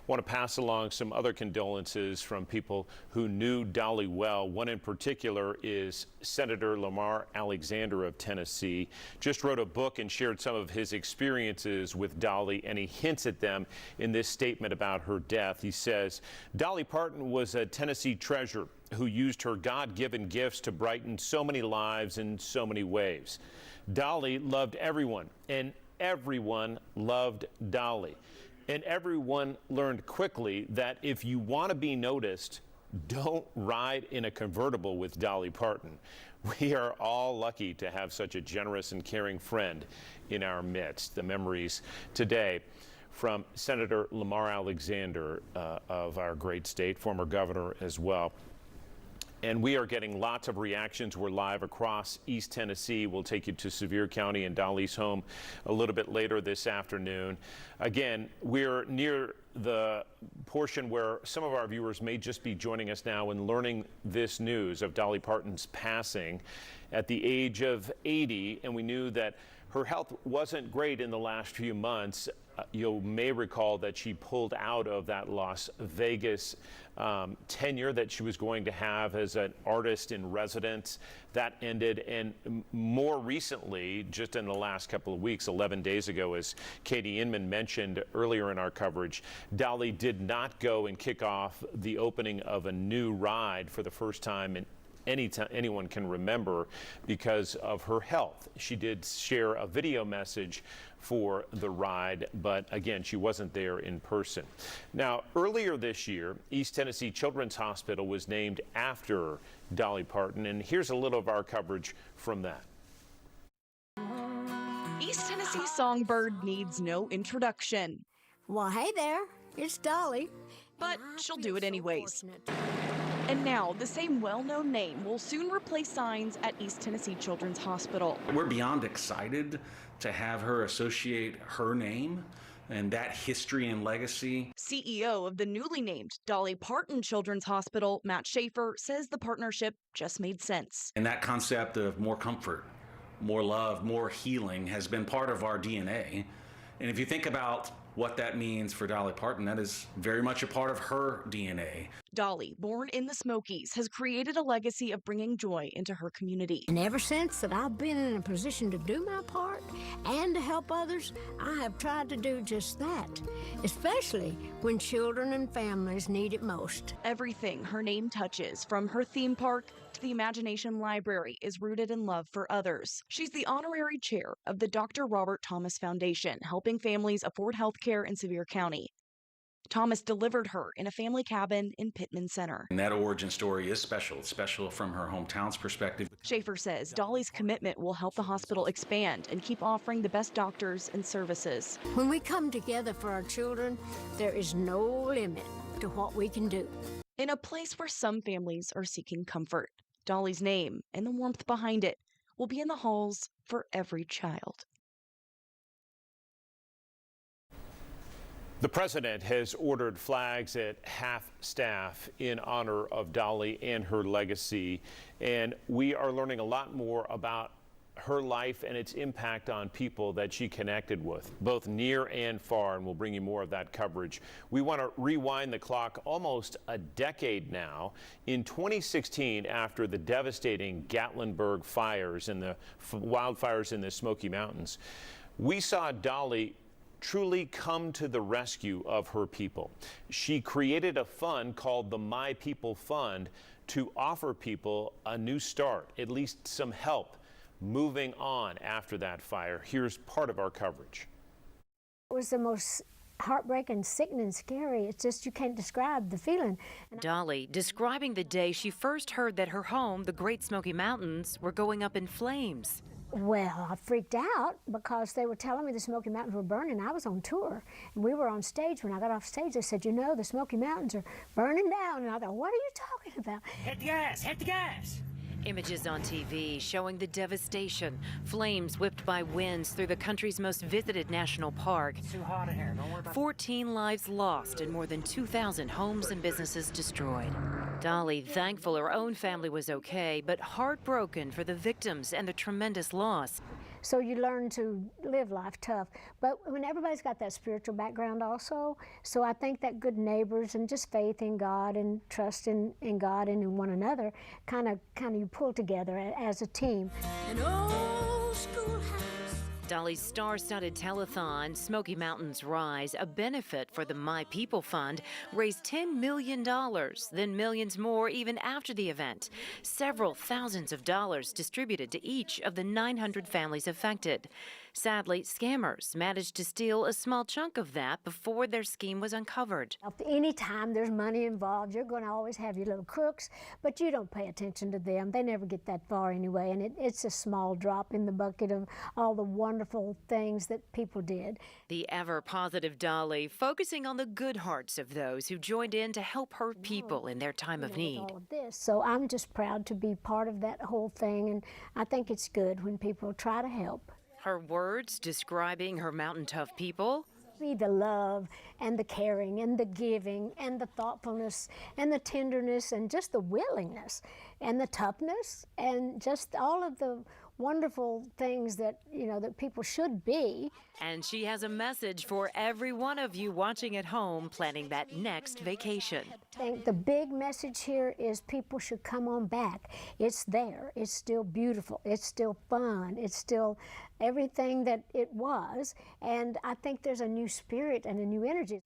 Want to pass along some other condolences from people who knew Dolly well. One in particular is Senator Lamar Alexander of Tennessee. Just wrote a book and shared some of his experiences with Dolly, and he hints at them in this statement about her death. He says, Dolly Parton was a Tennessee treasure who used her God-given gifts to brighten so many lives in so many ways. Dolly loved everyone, and everyone loved Dolly. And everyone learned quickly that if you want to be noticed, don't ride in a convertible with Dolly Parton. We are all lucky to have such a generous and caring friend in our midst. The memories today from Senator Lamar Alexander of our great state, former governor as well. And we are getting lots of reactions. We're live across East Tennessee. We'll take you to Sevier County and Dolly's home a little bit later this afternoon. Again, we're near the portion where some of our viewers may just be joining us now and learning this news of Dolly Parton's passing at the age of 80. And we knew that her health wasn't great in the last few months. You may recall that she pulled out of that Las Vegas tenure that she was going to have as an artist in residence. That ended, and more recently, just in the last couple of weeks, 11 days ago, as Katie Inman mentioned earlier in our coverage, Dolly did not go and kick off the opening of a new ride for the first time in anyone can remember because of her health. She did share a video message for the ride, but again, she wasn't there in person. Now, earlier this year, East Tennessee Children's Hospital was named after Dolly Parton, and here's a little of our coverage from that. East Tennessee songbird needs no introduction. Well, hey there, it's Dolly. But she'll do it anyways. And now, the same well-known name will soon replace signs at East Tennessee Children's Hospital. We're beyond excited to have her associate her name and that history and legacy. CEO of the newly named Dolly Parton Children's Hospital, Matt Schaefer, says the partnership just made sense. And that concept of more comfort, more love, more healing has been part of our DNA. And if you think about what that means for Dolly Parton, that is very much a part of her DNA. Dolly, born in the Smokies, has created a legacy of bringing joy into her community. And ever since that I've been in a position to do my part and to help others, I have tried to do just that, especially when children and families need it most. Everything her name touches, from her theme park to the Imagination Library, is rooted in love for others. She's the honorary chair of the Dr. Robert Thomas Foundation, helping families afford health care in Sevier County. Thomas delivered her in a family cabin in Pittman Center. And that origin story is special. It's special from her hometown's perspective. Schaefer says Dolly's commitment will help the hospital expand and keep offering the best doctors and services. When we come together for our children, there is no limit to what we can do. In a place where some families are seeking comfort, Dolly's name and the warmth behind it will be in the halls for every child. The president has ordered flags at half-staff in honor of Dolly and her legacy, and we are learning a lot more about her life and its impact on people that she connected with, both near and far, and we'll bring you more of that coverage. We want to rewind the clock almost a decade now. In 2016, after the devastating Gatlinburg fires and the wildfires in the Smoky Mountains, we saw Dolly truly come to the rescue of her people. She created a fund called the My People Fund to offer people a new start, at least some help moving on after that fire. Here's part of our coverage. It was the most heartbreaking, sickening, scary. It's just you can't describe the feeling. Dolly describing the day she first heard that her home, the Great Smoky Mountains, were going up in flames. Well, I freaked out because they were telling me the Smoky Mountains were burning. I was on tour, and we were on stage. When I got off stage, they said, you know, the Smoky Mountains are burning down. And I thought, what are you talking about? Hit the gas, hit the gas. Images on TV showing the devastation, flames whipped by winds through the country's most visited national park. It's too hot in here, don't worry about it. 14 lives lost and more than 2,000 homes and businesses destroyed. Dolly, thankful her own family was okay, but heartbroken for the victims and the tremendous loss. So you learn to live life tough. But when everybody's got that spiritual background also, so I think that good neighbors and just faith in God and trust in God and in one another, kind of you pull together as a team. An old schoolhouse. Dolly's star-studded telethon, Smoky Mountains Rise, a benefit for the My People Fund, raised $10 million, then millions more even after the event. Several thousands of dollars distributed to each of the 900 families affected. Sadly, scammers managed to steal a small chunk of that before their scheme was uncovered. Anytime there's money involved, you're going to always have your little crooks, but you don't pay attention to them. They never get that far anyway, and it's a small drop in the bucket of all the wonderful things that people did. The ever-positive Dolly focusing on the good hearts of those who joined in to help her people in their time of need. All of this. So I'm just proud to be part of that whole thing, and I think it's good when people try to help. Her words describing her mountain tough people. Be the love and the caring and the giving and the thoughtfulness and the tenderness and just the willingness and the toughness and just all of the wonderful things that, that people should be. And she has a message for every one of you watching at home planning that next vacation. I think the big message here is people should come on back. It's there. It's still beautiful. It's still fun. It's still everything that it was. And I think there's a new spirit and a new energy.